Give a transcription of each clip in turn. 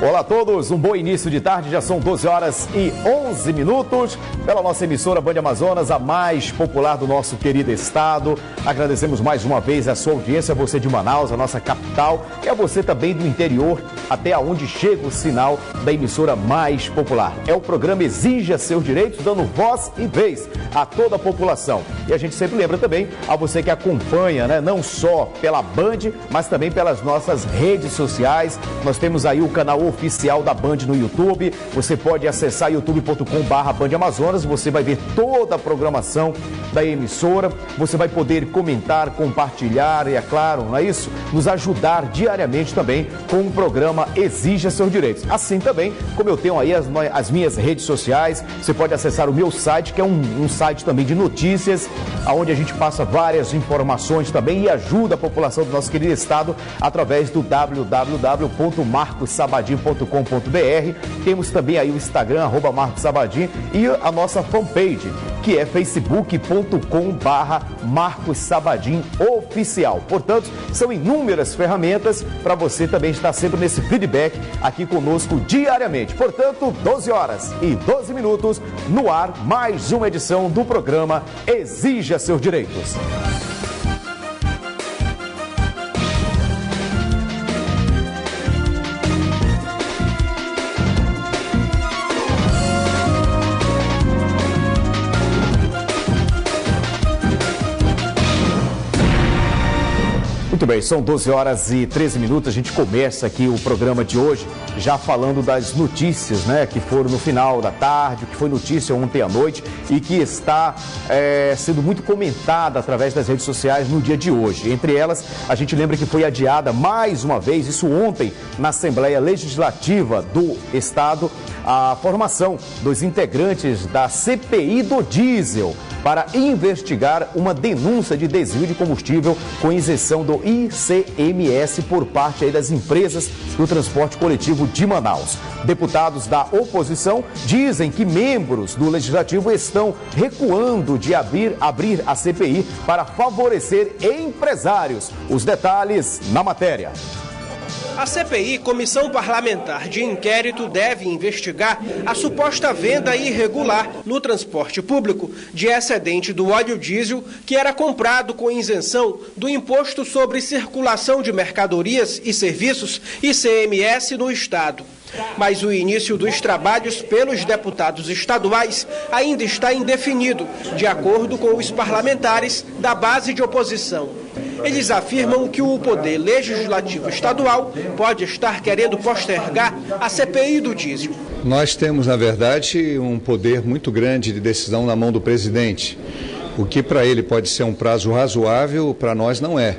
Olá a todos, um bom início de tarde, já são 12 horas e 11 minutos, pela nossa emissora Band Amazonas, a mais popular do nosso querido estado. Agradecemos mais uma vez a sua audiência, você de Manaus, a nossa capital, e a você também do interior, até onde chega o sinal da emissora mais popular. É o programa Exija Seus Direitos, dando voz e vez a toda a população. E a gente sempre lembra também a você que acompanha, né, não só pela Band, mas também pelas nossas redes sociais. Nós temos aí o canal oficial da Band no YouTube. Você pode acessar youtube.com/Band Amazonas. Você vai ver toda a programação da emissora. Você vai poder comentar, compartilhar e, é claro, não é isso? Nos ajudar diariamente também com o programa Exija Seus Direitos. Assim também, como eu tenho aí as minhas redes sociais, você pode acessar o meu site, que é um site também de notícias, onde a gente passa várias informações também e ajuda a população do nosso querido estado através do www.marcosabadim.com.br. Temos também aí o Instagram, @MarcosSabadim, e a nossa fanpage, que é facebook.com/MarcosSabadim Oficial. Portanto, são inúmeras ferramentas para você também estar sempre nesse feedback aqui conosco diariamente. Portanto, 12 horas e 12 minutos no ar, mais uma edição do programa Exija Seus Direitos. Muito bem, são 12 horas e 13 minutos, a gente começa aqui o programa de hoje já falando das notícias, né, que foram no final da tarde, que foi notícia ontem à noite e que está sendo muito comentada através das redes sociais no dia de hoje. Entre elas, a gente lembra que foi adiada mais uma vez, isso ontem, na Assembleia Legislativa do Estado, a formação dos integrantes da CPI do diesel para investigar uma denúncia de desvio de combustível com isenção do ICMS por parte aí das empresas do transporte coletivo de Manaus. Deputados da oposição dizem que membros do Legislativo estão recuando de abrir a CPI para favorecer empresários. Os detalhes na matéria. A CPI, Comissão Parlamentar de Inquérito, deve investigar a suposta venda irregular no transporte público de excedente do óleo diesel que era comprado com isenção do Imposto sobre Circulação de Mercadorias e Serviços, ICMS, no Estado. Mas o início dos trabalhos pelos deputados estaduais ainda está indefinido, de acordo com os parlamentares da base de oposição. Eles afirmam que o Poder Legislativo Estadual pode estar querendo postergar a CPI do diesel. Nós temos, na verdade, um poder muito grande de decisão na mão do presidente. O que para ele pode ser um prazo razoável, para nós não é.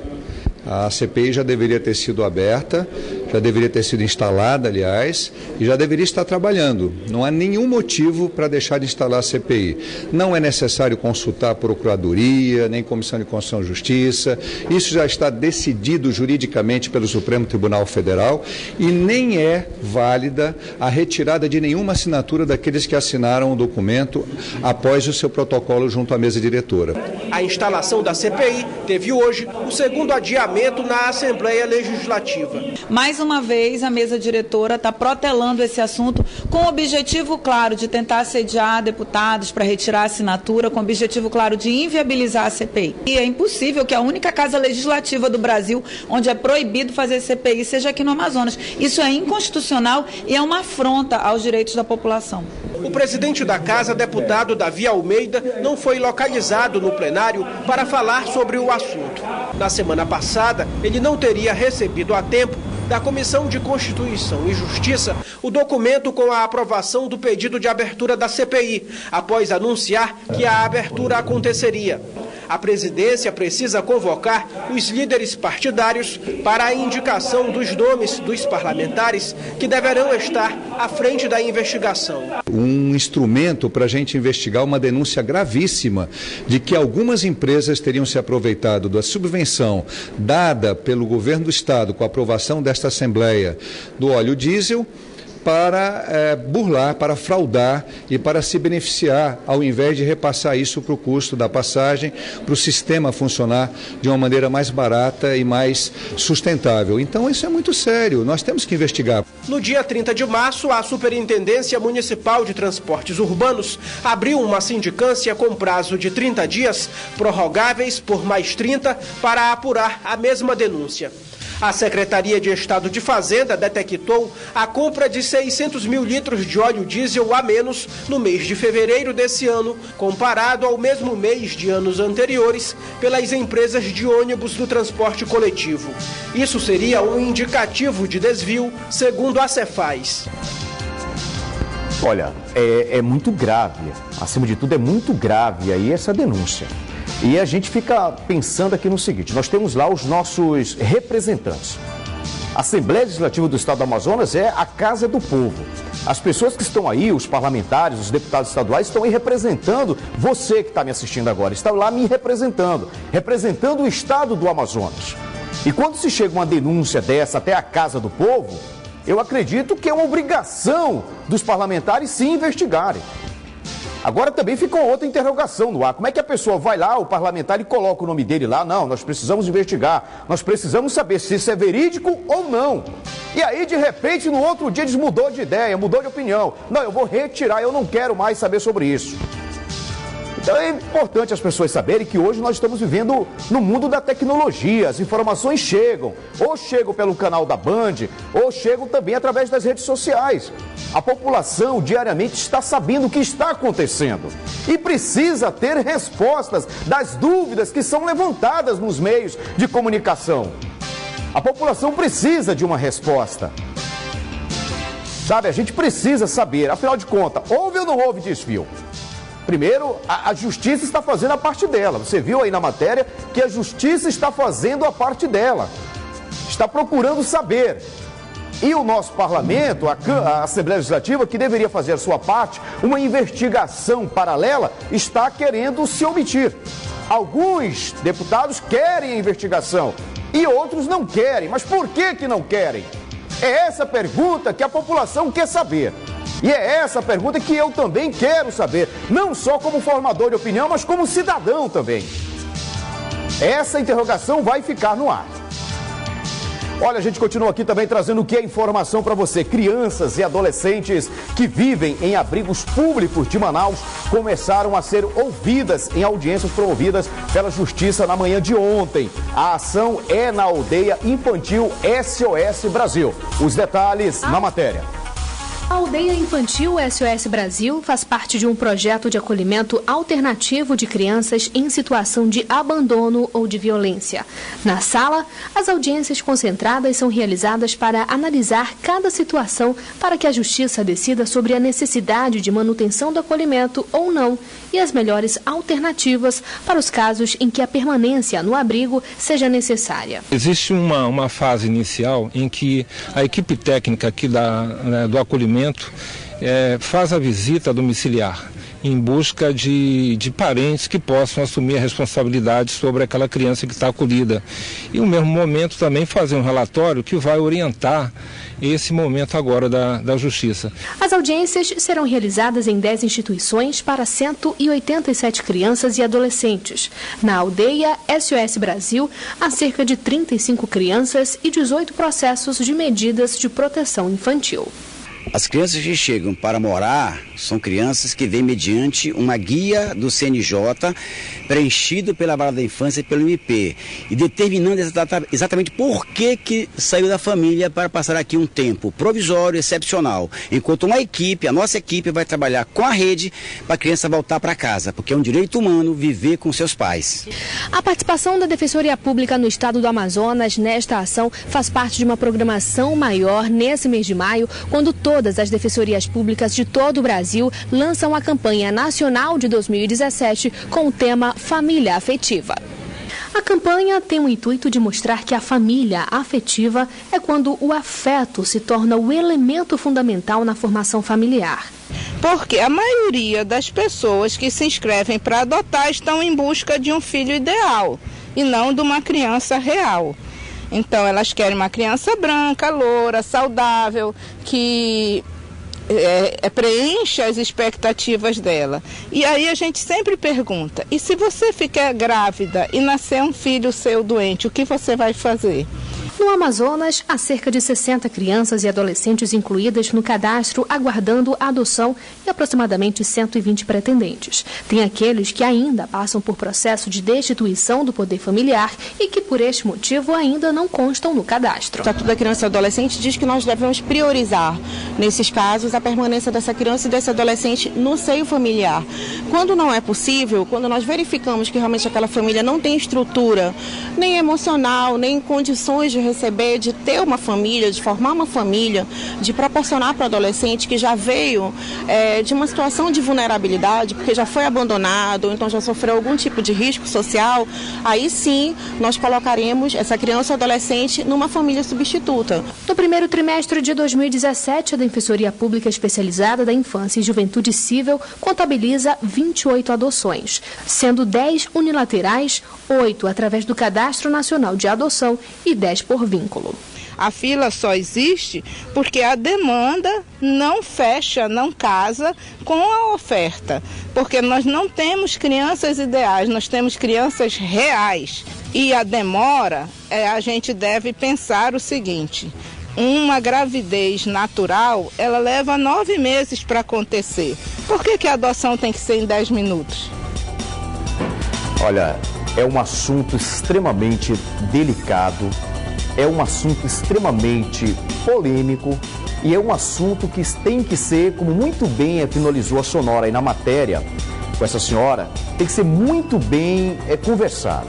A CPI já deveria ter sido aberta, já deveria ter sido instalada, aliás, e já deveria estar trabalhando. Não há nenhum motivo para deixar de instalar a CPI. Não é necessário consultar a Procuradoria, nem Comissão de Constituição e Justiça. Isso já está decidido juridicamente pelo Supremo Tribunal Federal e nem é válida a retirada de nenhuma assinatura daqueles que assinaram o documento após o seu protocolo junto à mesa diretora. A instalação da CPI teve hoje o segundo adiamento na Assembleia Legislativa. Mais uma vez, a mesa diretora está protelando esse assunto com o objetivo claro de tentar assediar deputados para retirar a assinatura, com o objetivo claro de inviabilizar a CPI. E é impossível que a única casa legislativa do Brasil onde é proibido fazer CPI seja aqui no Amazonas. Isso é inconstitucional e é uma afronta aos direitos da população. O presidente da Casa, deputado Davi Almeida, não foi localizado no plenário para falar sobre o assunto. Na semana passada, ele não teria recebido a tempo da Comissão de Constituição e Justiça o documento com a aprovação do pedido de abertura da CPI, após anunciar que a abertura aconteceria. A presidência precisa convocar os líderes partidários para a indicação dos nomes dos parlamentares que deverão estar à frente da investigação. Um instrumento para a gente investigar uma denúncia gravíssima de que algumas empresas teriam se aproveitado da subvenção dada pelo governo do Estado com a aprovação desta Assembleia do óleo diesel para burlar, para fraudar e para se beneficiar, ao invés de repassar isso para o custo da passagem, para o sistema funcionar de uma maneira mais barata e mais sustentável. Então isso é muito sério, nós temos que investigar. No dia 30 de março, a Superintendência Municipal de Transportes Urbanos abriu uma sindicância com prazo de 30 dias, prorrogáveis por mais 30, para apurar a mesma denúncia. A Secretaria de Estado de Fazenda detectou a compra de 600 mil litros de óleo diesel a menos no mês de fevereiro desse ano, comparado ao mesmo mês de anos anteriores, pelas empresas de ônibus do transporte coletivo. Isso seria um indicativo de desvio, segundo a Cefaz. Olha, é muito grave, acima de tudo é muito grave aí essa denúncia. E a gente fica pensando aqui no seguinte, nós temos lá os nossos representantes. A Assembleia Legislativa do Estado do Amazonas é a casa do povo. As pessoas que estão aí, os parlamentares, os deputados estaduais, estão aí representando você que está me assistindo agora, estão lá me representando o Estado do Amazonas. E quando se chega uma denúncia dessa até a casa do povo, eu acredito que é uma obrigação dos parlamentares se investigarem. Agora também fica outra interrogação no ar. Como é que a pessoa vai lá, o parlamentar, e coloca o nome dele lá? Não, nós precisamos investigar. Nós precisamos saber se isso é verídico ou não. E aí, de repente, no outro dia, eles mudou de ideia, mudou de opinião. Não, eu vou retirar, eu não quero mais saber sobre isso. Então é importante as pessoas saberem que hoje nós estamos vivendo no mundo da tecnologia. As informações chegam, ou chegam pelo canal da Band, ou chegam também através das redes sociais. A população diariamente está sabendo o que está acontecendo e precisa ter respostas das dúvidas que são levantadas nos meios de comunicação. A população precisa de uma resposta. Sabe, a gente precisa saber, afinal de contas, houve ou não houve desvio? Primeiro, a Justiça está fazendo a parte dela. Você viu aí na matéria que a Justiça está fazendo a parte dela. Está procurando saber. E o nosso parlamento, a Assembleia Legislativa, que deveria fazer a sua parte, uma investigação paralela, está querendo se omitir. Alguns deputados querem a investigação e outros não querem. Mas por que não querem? É essa pergunta que a população quer saber. E é essa pergunta que eu também quero saber, não só como formador de opinião, mas como cidadão também. Essa interrogação vai ficar no ar. Olha, a gente continua aqui também trazendo o que é informação para você. Crianças e adolescentes que vivem em abrigos públicos de Manaus começaram a ser ouvidas em audiências promovidas pela Justiça na manhã de ontem. A ação é na aldeia infantil SOS Brasil. Os detalhes na matéria. A Aldeia Infantil SOS Brasil faz parte de um projeto de acolhimento alternativo de crianças em situação de abandono ou de violência. Na sala, as audiências concentradas são realizadas para analisar cada situação para que a Justiça decida sobre a necessidade de manutenção do acolhimento ou não e as melhores alternativas para os casos em que a permanência no abrigo seja necessária. Existe uma fase inicial em que a equipe técnica aqui do acolhimento faz a visita domiciliar em busca de parentes que possam assumir a responsabilidade sobre aquela criança que está acolhida. E no mesmo momento também fazer um relatório que vai orientar esse momento agora da Justiça. As audiências serão realizadas em 10 instituições para 187 crianças e adolescentes. Na aldeia SOS Brasil, há cerca de 35 crianças e 18 processos de medidas de proteção infantil. As crianças que chegam para morar são crianças que vêm mediante uma guia do CNJ preenchido pela Vara da Infância e pelo MP e determinando exatamente por que saiu da família para passar aqui um tempo provisório, excepcional. Enquanto a nossa equipe vai trabalhar com a rede para a criança voltar para casa, porque é um direito humano viver com seus pais. A participação da Defensoria Pública no Estado do Amazonas nesta ação faz parte de uma programação maior nesse mês de maio, quando todas as defensorias públicas de todo o Brasil lançam a campanha nacional de 2017 com o tema Família Afetiva. A campanha tem o intuito de mostrar que a família afetiva é quando o afeto se torna o elemento fundamental na formação familiar. Porque a maioria das pessoas que se inscrevem para adotar estão em busca de um filho ideal e não de uma criança real. Então elas querem uma criança branca, loura, saudável, que preenche as expectativas dela. E aí a gente sempre pergunta, e se você ficar grávida e nascer um filho seu doente, o que você vai fazer? No Amazonas, há cerca de 60 crianças e adolescentes incluídas no cadastro aguardando a adoção e aproximadamente 120 pretendentes. Tem aqueles que ainda passam por processo de destituição do poder familiar e que, por este motivo, ainda não constam no cadastro. O Estatuto da Criança e Adolescente diz que nós devemos priorizar, nesses casos, a permanência dessa criança e desse adolescente no seio familiar. Quando não é possível, quando nós verificamos que realmente aquela família não tem estrutura, nem emocional, nem condições de receber, de ter uma família, de formar uma família, de proporcionar para o adolescente que já veio de uma situação de vulnerabilidade, porque já foi abandonado, ou então já sofreu algum tipo de risco social, aí sim nós colocaremos essa criança ou adolescente numa família substituta. No primeiro trimestre de 2017, a Defensoria Pública Especializada da Infância e Juventude Civil contabiliza 28 adoções, sendo 10 unilaterais, 8 através do Cadastro Nacional de Adoção e 10 por vínculo. A fila só existe porque a demanda não fecha, não casa com a oferta. Porque nós não temos crianças ideais, nós temos crianças reais. E a demora, a gente deve pensar o seguinte: uma gravidez natural, ela leva 9 meses para acontecer. Por que a adoção tem que ser em 10 minutos? Olha, é um assunto extremamente delicado, é um assunto extremamente polêmico e é um assunto que tem que ser, como muito bem finalizou a Sonora aí na matéria com essa senhora, tem que ser muito bem conversado.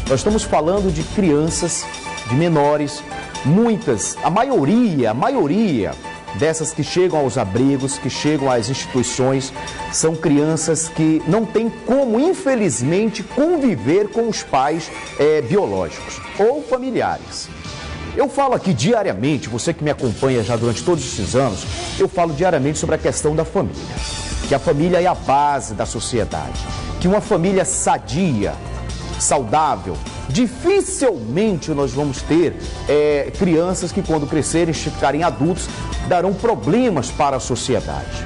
Nós estamos falando de crianças, de menores, muitas, a maioria dessas que chegam aos abrigos, que chegam às instituições, são crianças que não têm como, infelizmente, conviver com os pais biológicos ou familiares. Eu falo aqui diariamente, você que me acompanha já durante todos esses anos, eu falo diariamente sobre a questão da família. Que a família é a base da sociedade. Que uma família sadia, saudável, dificilmente nós vamos ter crianças que quando crescerem, ficarem adultos, darão problemas para a sociedade.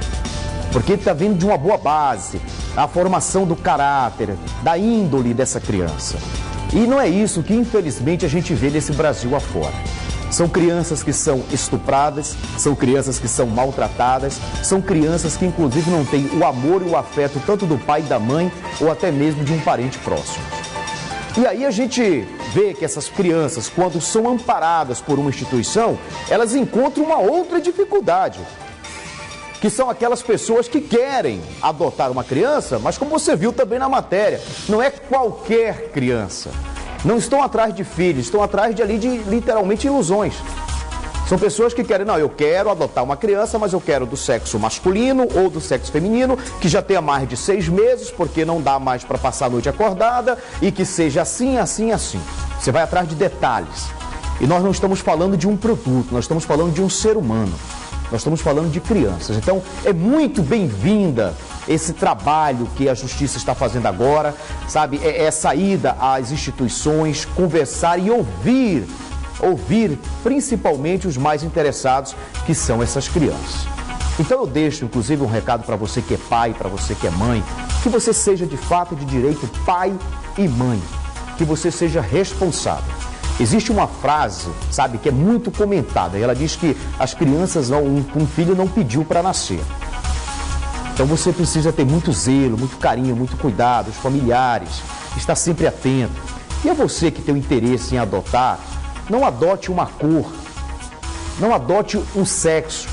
Porque está vindo de uma boa base, a formação do caráter, da índole dessa criança. E não é isso que, infelizmente, a gente vê nesse Brasil afora. São crianças que são estupradas, são crianças que são maltratadas, são crianças que, inclusive, não têm o amor e o afeto tanto do pai e da mãe, ou até mesmo de um parente próximo. E aí a gente vê que essas crianças, quando são amparadas por uma instituição, elas encontram uma outra dificuldade. Que são aquelas pessoas que querem adotar uma criança, mas como você viu também na matéria, não é qualquer criança. Não estão atrás de filhos, estão atrás de literalmente ilusões. São pessoas que querem, não, eu quero adotar uma criança, mas eu quero do sexo masculino ou do sexo feminino, que já tenha mais de 6 meses, porque não dá mais para passar a noite acordada, e que seja assim, assim, assim. Você vai atrás de detalhes. E nós não estamos falando de um produto, nós estamos falando de um ser humano. Nós estamos falando de crianças. Então, é muito bem-vinda esse trabalho que a Justiça está fazendo agora, sabe? É saída às instituições, conversar e ouvir principalmente os mais interessados, que são essas crianças. Então eu deixo, inclusive, um recado para você que é pai, para você que é mãe, que você seja de fato e de direito pai e mãe, que você seja responsável. Existe uma frase, sabe, que é muito comentada, e ela diz que as crianças, um filho não pediu para nascer. Então você precisa ter muito zelo, muito carinho, muito cuidado, os familiares, estar sempre atento. E é você que tem o interesse em adotar, não adote uma cor, não adote um sexo,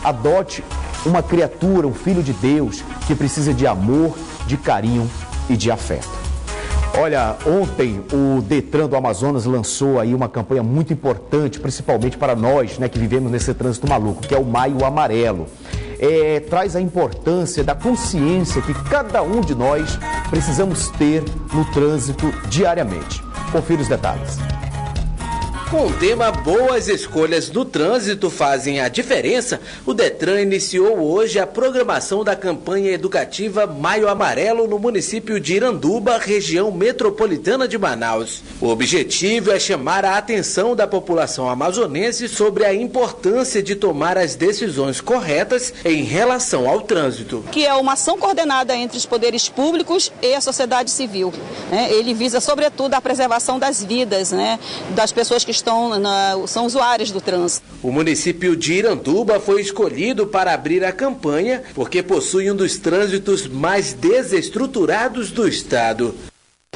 adote uma criatura, um filho de Deus, que precisa de amor, de carinho e de afeto. Olha, ontem o Detran do Amazonas lançou aí uma campanha muito importante, principalmente para nós, né, que vivemos nesse trânsito maluco, que é o Maio Amarelo. Traz a importância da consciência que cada um de nós precisamos ter no trânsito diariamente. Confira os detalhes. Com o tema Boas Escolhas no trânsito fazem a diferença, o Detran iniciou hoje a programação da campanha educativa Maio Amarelo no município de Iranduba, região metropolitana de Manaus. O objetivo é chamar a atenção da população amazonense sobre a importância de tomar as decisões corretas em relação ao trânsito. Que é uma ação coordenada entre os poderes públicos e a sociedade civil. Ele visa, sobretudo, a preservação das vidas, das pessoas que são usuários do trânsito. O município de Iranduba foi escolhido para abrir a campanha porque possui um dos trânsitos mais desestruturados do estado.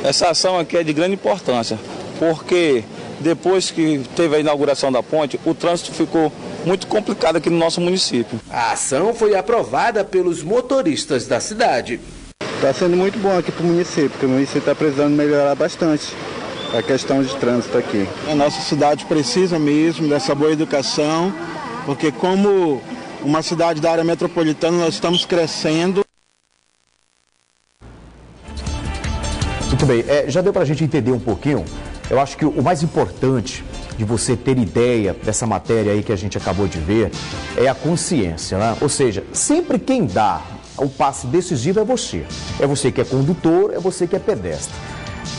Essa ação aqui é de grande importância, porque depois que teve a inauguração da ponte, o trânsito ficou muito complicado aqui no nosso município. A ação foi aprovada pelos motoristas da cidade. Está sendo muito bom aqui para o município, porque o município está precisando melhorar bastante a questão de trânsito aqui. A nossa cidade precisa mesmo dessa boa educação, porque como uma cidade da área metropolitana, nós estamos crescendo. Muito bem, já deu para a gente entender um pouquinho. Eu acho que o mais importante de você ter ideia dessa matéria aí que a gente acabou de ver é a consciência, né? Ou seja, sempre quem dá o passe decisivo é você. É você que é condutor, é você que é pedestre.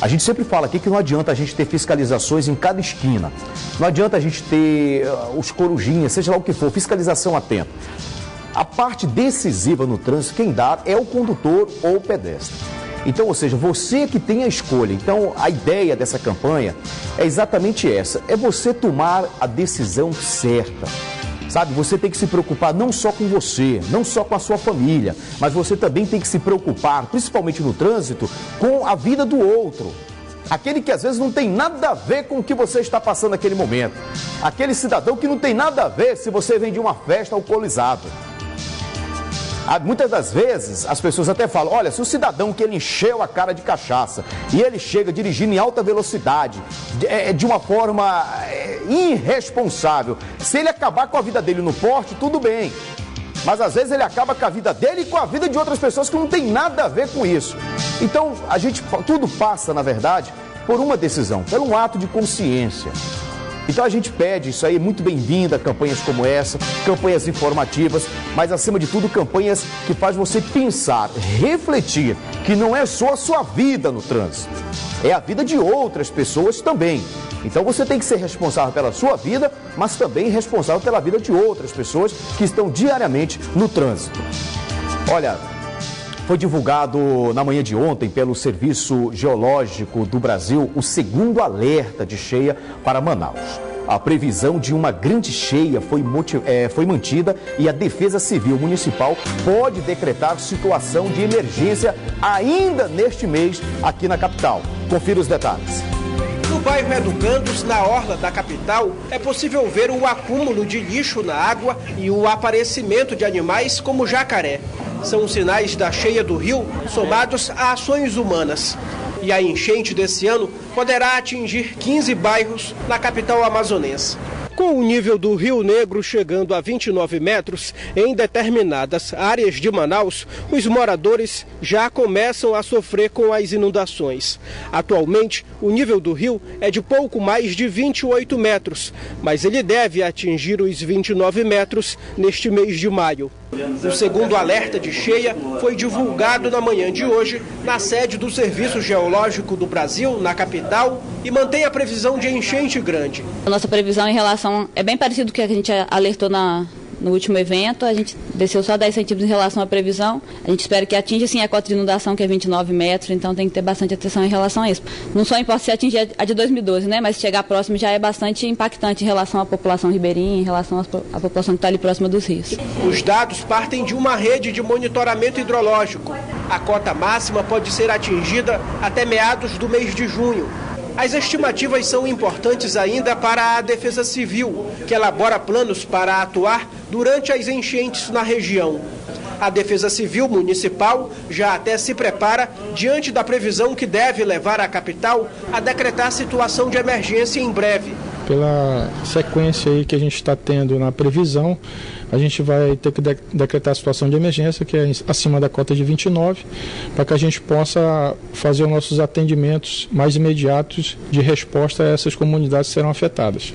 A gente sempre fala aqui que não adianta a gente ter fiscalizações em cada esquina. Não adianta a gente ter os corujinhas, seja lá o que for, fiscalização atenta. A parte decisiva no trânsito, quem dá é o condutor ou o pedestre. Então, ou seja, você que tem a escolha. Então, a ideia dessa campanha é exatamente essa. É você tomar a decisão certa. Sabe, você tem que se preocupar não só com você, não só com a sua família, mas você também tem que se preocupar, principalmente no trânsito, com a vida do outro. Aquele que às vezes não tem nada a ver com o que você está passando naquele momento. Aquele cidadão que não tem nada a ver se você vem de uma festa alcoolizado. Muitas das vezes as pessoas até falam, olha, se o cidadão que ele encheu a cara de cachaça e ele chega dirigindo em alta velocidade, de uma forma irresponsável, se ele acabar com a vida dele no porte, tudo bem. Mas às vezes ele acaba com a vida dele e com a vida de outras pessoas que não tem nada a ver com isso. Então, tudo passa, na verdade, por uma decisão, por um ato de consciência. Então a gente pede, isso aí é muito bem-vindo a campanhas como essa, campanhas informativas, mas acima de tudo campanhas que faz você pensar, refletir, que não é só a sua vida no trânsito, é a vida de outras pessoas também. Então você tem que ser responsável pela sua vida, mas também responsável pela vida de outras pessoas que estão diariamente no trânsito. Olha, foi divulgado na manhã de ontem pelo Serviço Geológico do Brasil o segundo alerta de cheia para Manaus. A previsão de uma grande cheia foi mantida e a Defesa Civil Municipal pode decretar situação de emergência ainda neste mês aqui na capital. Confira os detalhes. No bairro Educandos, na orla da capital, é possível ver o acúmulo de lixo na água e o aparecimento de animais como jacaré. São sinais da cheia do rio somados a ações humanas. E a enchente desse ano poderá atingir 15 bairros na capital amazonense. Com o nível do Rio Negro chegando a 29 metros em determinadas áreas de Manaus, os moradores já começam a sofrer com as inundações. Atualmente, o nível do rio é de pouco mais de 28 metros, mas ele deve atingir os 29 metros neste mês de maio. O segundo alerta de cheia foi divulgado na manhã de hoje na sede do Serviço Geológico do Brasil, na capital, e mantém a previsão de enchente grande. A nossa previsão em relação é bem parecido com o que a gente alertou no último evento. A gente desceu só 10 centímetros em relação à previsão. A gente espera que atinja sim a cota de inundação, que é 29 metros, então tem que ter bastante atenção em relação a isso. Não só importa se atingir a de 2012, né? Mas chegar próximo já é bastante impactante em relação à população ribeirinha, em relação à população que está ali próxima dos rios. Os dados partem de uma rede de monitoramento hidrológico. A cota máxima pode ser atingida até meados do mês de junho. As estimativas são importantes ainda para a Defesa Civil, que elabora planos para atuar durante as enchentes na região. A Defesa Civil Municipal já até se prepara diante da previsão que deve levar a capital a decretar situação de emergência em breve. Pela sequência aí que a gente está tendo na previsão, a gente vai ter que decretar a situação de emergência, que é acima da cota de 29, para que a gente possa fazer os nossos atendimentos mais imediatos de resposta a essas comunidades que serão afetadas.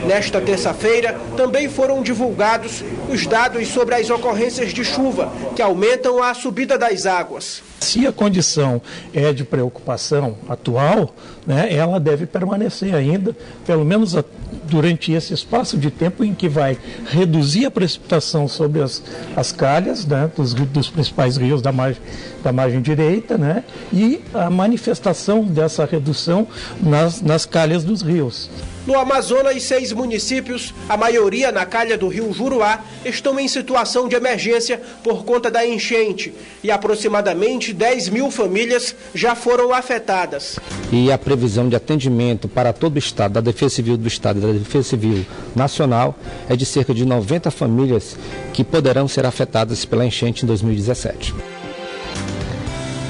Nesta terça-feira, também foram divulgados os dados sobre as ocorrências de chuva, que aumentam a subida das águas. Se a condição é de preocupação atual, né, ela deve permanecer ainda, pelo menos durante esse espaço de tempo em que vai reduzir a precipitação sobre as calhas, né, dos principais rios da margem direita, né, e a manifestação dessa redução nas calhas dos rios. No Amazonas, 6 municípios, a maioria na calha do rio Juruá, estão em situação de emergência por conta da enchente e aproximadamente 10 mil famílias já foram afetadas. E a previsão de atendimento para todo o Estado, da Defesa Civil do Estado e da Defesa Civil Nacional, é de cerca de 90 famílias que poderão ser afetadas pela enchente em 2017.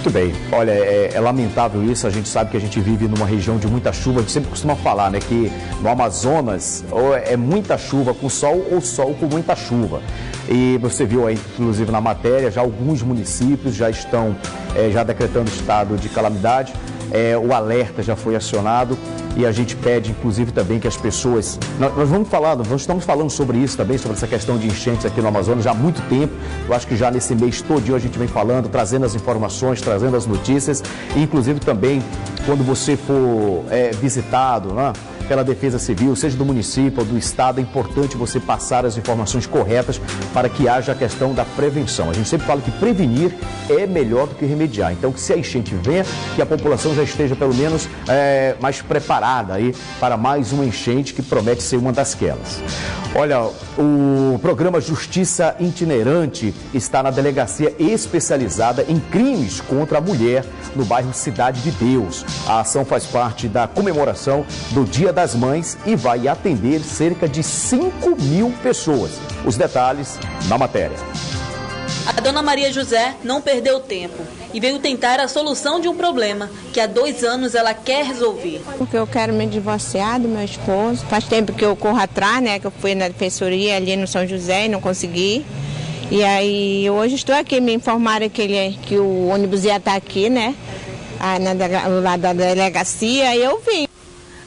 Muito bem, olha, é lamentável isso, a gente sabe que a gente vive numa região de muita chuva, a gente sempre costuma falar, né, que no Amazonas ou é muita chuva com sol ou sol com muita chuva. E você viu aí, inclusive na matéria, já alguns municípios já estão já decretando estado de calamidade, o alerta já foi acionado e a gente pede, inclusive, também que as pessoas... Nós estamos falando sobre isso também, sobre essa questão de enchentes aqui no Amazonas já há muito tempo. Eu acho que já nesse mês todinho a gente vem falando, trazendo as informações, trazendo as notícias. E, inclusive, também, quando você for visitado, né, pela Defesa Civil, seja do município ou do Estado, é importante você passar as informações corretas para que haja a questão da prevenção. A gente sempre fala que prevenir é melhor do que remediar. Então, que se a enchente venha, que a população já esteja, pelo menos, mais preparada aí para mais uma enchente que promete ser uma dasquelas. Olha, o programa Justiça Itinerante está na Delegacia Especializada em Crimes contra a Mulher, no bairro Cidade de Deus. A ação faz parte da comemoração do Dia das Mães e vai atender cerca de 5 mil pessoas. Os detalhes na matéria. A dona Maria José não perdeu tempo e veio tentar a solução de um problema que há 2 anos ela quer resolver. Porque eu quero me divorciar do meu esposo. Faz tempo que eu corro atrás, né? Que eu fui na defensoria ali no São José e não consegui. E aí hoje estou aqui, me informaram que o ônibus ia estar aqui, né? Lá da delegacia, e eu vim.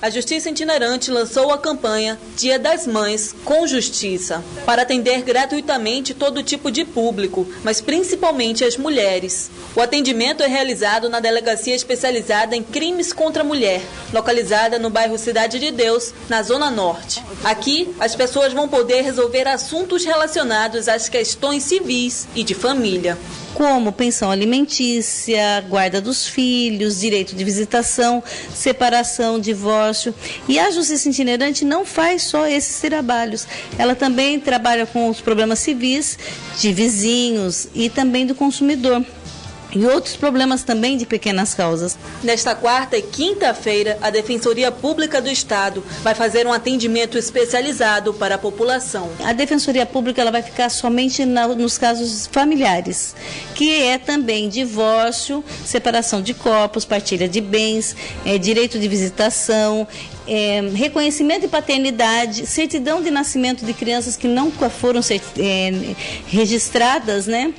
A Justiça Itinerante lançou a campanha Dia das Mães com Justiça, para atender gratuitamente todo tipo de público, mas principalmente as mulheres. O atendimento é realizado na Delegacia Especializada em Crimes contra a Mulher, localizada no bairro Cidade de Deus, na Zona Norte. Aqui, as pessoas vão poder resolver assuntos relacionados às questões civis e de família, como pensão alimentícia, guarda dos filhos, direito de visitação, separação, divórcio. E a Justiça Itinerante não faz só esses trabalhos. Ela também trabalha com os problemas civis de vizinhos e também do consumidor. E outros problemas também de pequenas causas. Nesta quarta e quinta-feira, a Defensoria Pública do Estado vai fazer um atendimento especializado para a população. A Defensoria Pública ela vai ficar somente nos casos familiares, que é também divórcio, separação de corpos, partilha de bens, direito de visitação, reconhecimento de paternidade, certidão de nascimento de crianças que nunca foram registradas, né?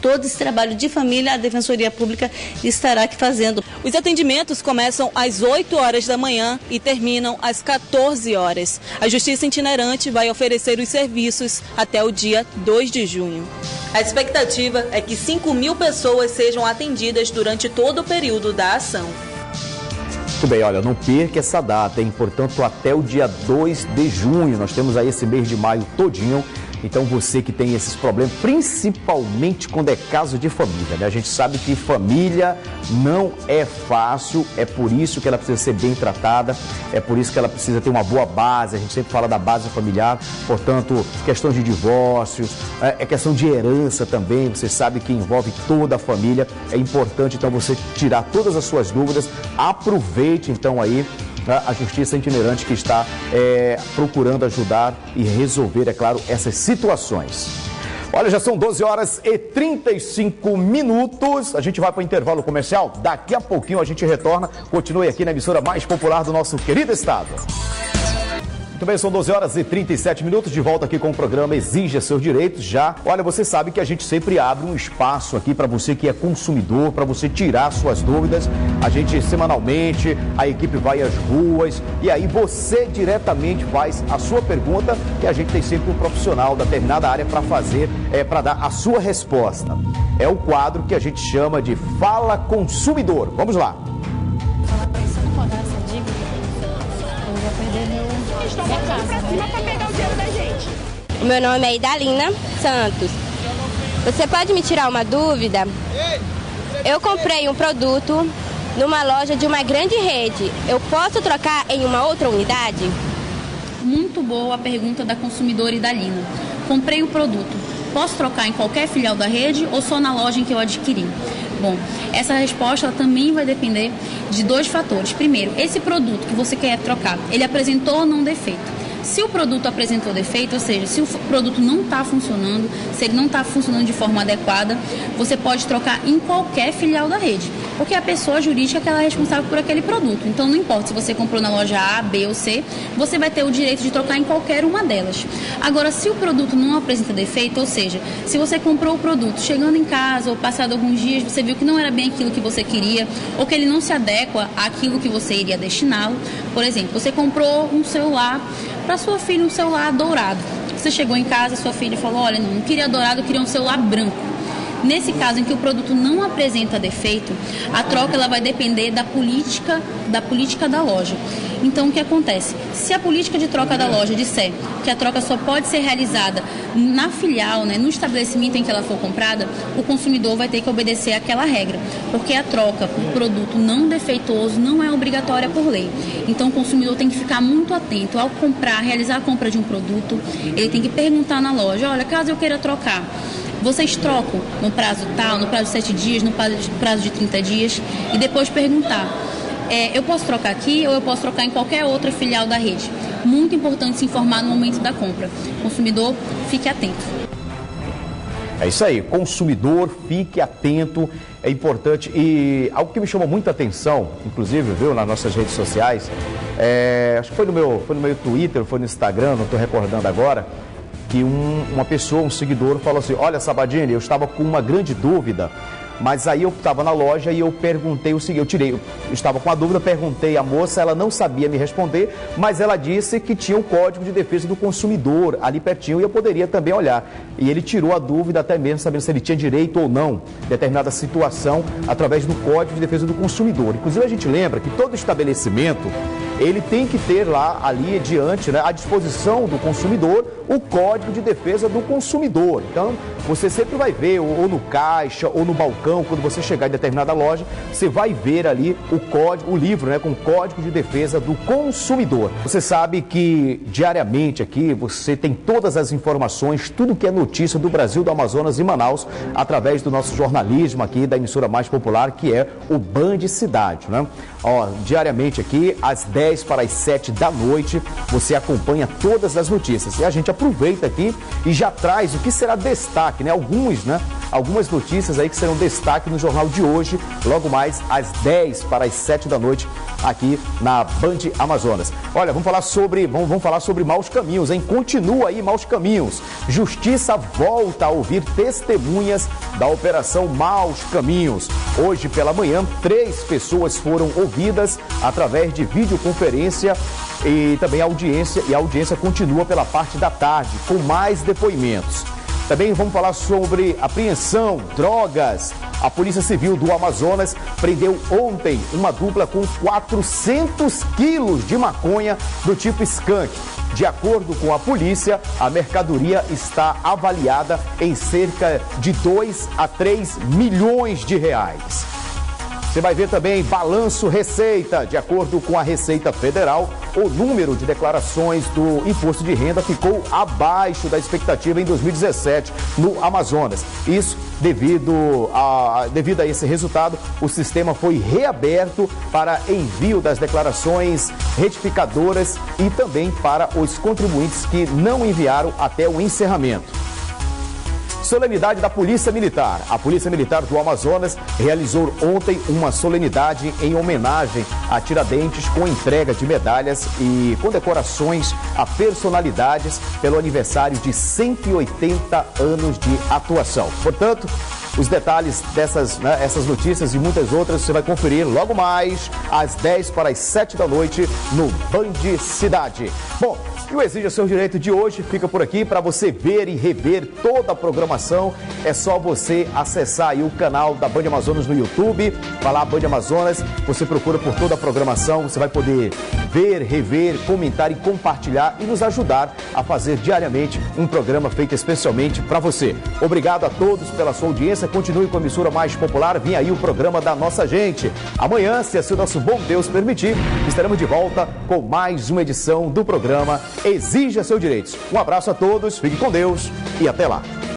Todo esse trabalho de família, a Defensoria Pública estará aqui fazendo. Os atendimentos começam às 8 horas da manhã e terminam às 14 horas. A Justiça Itinerante vai oferecer os serviços até o dia 2 de junho. A expectativa é que 5 mil pessoas sejam atendidas durante todo o período da ação. Muito bem, olha, não perca essa data, hein? Portanto, até o dia 2 de junho, nós temos aí esse mês de maio todinho. Então você que tem esses problemas, principalmente quando é caso de família, né? A gente sabe que família não é fácil, é por isso que ela precisa ser bem tratada, é por isso que ela precisa ter uma boa base, a gente sempre fala da base familiar, portanto, questões de divórcios, é questão de herança também, você sabe que envolve toda a família, é importante então você tirar todas as suas dúvidas, aproveite então aí a Justiça Itinerante que está procurando ajudar e resolver, é claro, essas situações. Olha, já são 12 horas e 35 minutos. A gente vai para o intervalo comercial. Daqui a pouquinho a gente retorna. Continue aqui na emissora mais popular do nosso querido estado. Muito bem, são 12 horas e 37 minutos, de volta aqui com o programa Exija Seus Direitos. Já, olha, você sabe que a gente sempre abre um espaço aqui para você que é consumidor, para você tirar suas dúvidas. A gente semanalmente, a equipe vai às ruas e aí você diretamente faz a sua pergunta e a gente tem sempre um profissional da determinada área para fazer, para dar a sua resposta. É o quadro que a gente chama de Fala Consumidor. Vamos lá. O meu nome é Idalina Santos. Você pode me tirar uma dúvida? Eu comprei um produto numa loja de uma grande rede. Eu posso trocar em uma outra unidade? Muito boa a pergunta da consumidora Idalina. Comprei o produto. Posso trocar em qualquer filial da rede ou só na loja em que eu adquiri? Bom, essa resposta ela também vai depender de dois fatores. Primeiro, esse produto que você quer trocar, ele apresentou ou não defeito? Se o produto apresentou defeito, ou seja, se o produto não está funcionando, se ele não está funcionando de forma adequada, você pode trocar em qualquer filial da rede, porque é a pessoa jurídica que ela é responsável por aquele produto. Então não importa se você comprou na loja A, B ou C, você vai ter o direito de trocar em qualquer uma delas. Agora, se o produto não apresenta defeito, ou seja, se você comprou o produto chegando em casa ou passado alguns dias, você viu que não era bem aquilo que você queria, ou que ele não se adequa àquilo que você iria destiná-lo. Por exemplo, você comprou um celular para sua filha, um celular dourado. Você chegou em casa, sua filha falou, olha, não queria dourado, eu queria um celular branco. Nesse caso em que o produto não apresenta defeito, a troca ela vai depender da política da loja. Então o que acontece? Se a política de troca da loja disser que a troca só pode ser realizada na filial, no estabelecimento em que ela for comprada, o consumidor vai ter que obedecer àquela regra, porque a troca por produto não defeituoso não é obrigatória por lei. Então o consumidor tem que ficar muito atento ao realizar a compra de um produto, ele tem que perguntar na loja, olha, caso eu queira trocar, vocês trocam no prazo tal, no prazo de 7 dias, no prazo de 30 dias, e depois perguntar, eu posso trocar aqui ou eu posso trocar em qualquer outra filial da rede? Muito importante se informar no momento da compra. Consumidor, fique atento. É isso aí, consumidor, fique atento, é importante. E algo que me chamou muita atenção, inclusive, viu, nas nossas redes sociais, acho que foi no meu Twitter, foi no Instagram, não estou recordando agora, que uma pessoa, um seguidor, falou assim, olha, Sabadini, eu estava com uma grande dúvida, mas aí eu estava na loja e eu perguntei o seguinte, eu estava com a dúvida, perguntei à moça, ela não sabia me responder, mas ela disse que tinha o Código de Defesa do Consumidor ali pertinho e eu poderia também olhar. E ele tirou a dúvida até mesmo sabendo se ele tinha direito ou não a determinada situação através do Código de Defesa do Consumidor. Inclusive a gente lembra que todo estabelecimento, ele tem que ter lá, ali adiante, à disposição do consumidor, o Código de Defesa do Consumidor. Então, você sempre vai ver, ou no caixa, ou no balcão, quando você chegar em determinada loja, você vai ver ali o livro, com o Código de Defesa do Consumidor. Você sabe que diariamente aqui você tem todas as informações, tudo que é notícia do Brasil, do Amazonas e Manaus, através do nosso jornalismo aqui, da emissora mais popular, que é o Band Cidade, diariamente aqui, às 10 para as 7 da noite, você acompanha todas as notícias. E a gente aproveita aqui e já traz o que será destaque, algumas notícias aí que serão destaque no jornal de hoje, logo mais às 10 para as 7 da noite, aqui na Band Amazonas. Olha, vamos falar sobre maus caminhos, hein? Continua aí maus caminhos. Justiça volta a ouvir testemunhas da Operação Maus Caminhos. Hoje pela manhã, 3 pessoas foram ouvidas através de videoconferência e também a audiência continua pela parte da tarde, com mais depoimentos. Também vamos falar sobre apreensão, drogas. A Polícia Civil do Amazonas prendeu ontem uma dupla com 400 quilos de maconha do tipo skunk. De acordo com a polícia, a mercadoria está avaliada em cerca de 2 a 3 milhões de reais. Você vai ver também balanço receita. De acordo com a Receita Federal, o número de declarações do imposto de renda ficou abaixo da expectativa em 2017 no Amazonas. Isso devido a esse resultado, o sistema foi reaberto para envio das declarações retificadoras e também para os contribuintes que não enviaram até o encerramento. solenidade da Polícia Militar. A Polícia Militar do Amazonas realizou ontem uma solenidade em homenagem a Tiradentes com entrega de medalhas e condecorações a personalidades pelo aniversário de 180 anos de atuação. Portanto, os detalhes dessas essas notícias e muitas outras você vai conferir logo mais às 10 para as 7 da noite no Band Cidade. Bom, e o Exija Seu Direito de hoje fica por aqui. Para você ver e rever toda a programação, é só você acessar aí o canal da Band Amazonas no YouTube. Vai lá, Band Amazonas, você procura por toda a programação, você vai poder ver, rever, comentar e compartilhar e nos ajudar a fazer diariamente um programa feito especialmente para você. Obrigado a todos pela sua audiência. Continue com a emissora mais popular. Vem aí o programa da nossa gente. Amanhã, se assim o nosso bom Deus permitir, estaremos de volta com mais uma edição do programa Exija Seus Direitos. Um abraço a todos, fique com Deus e até lá.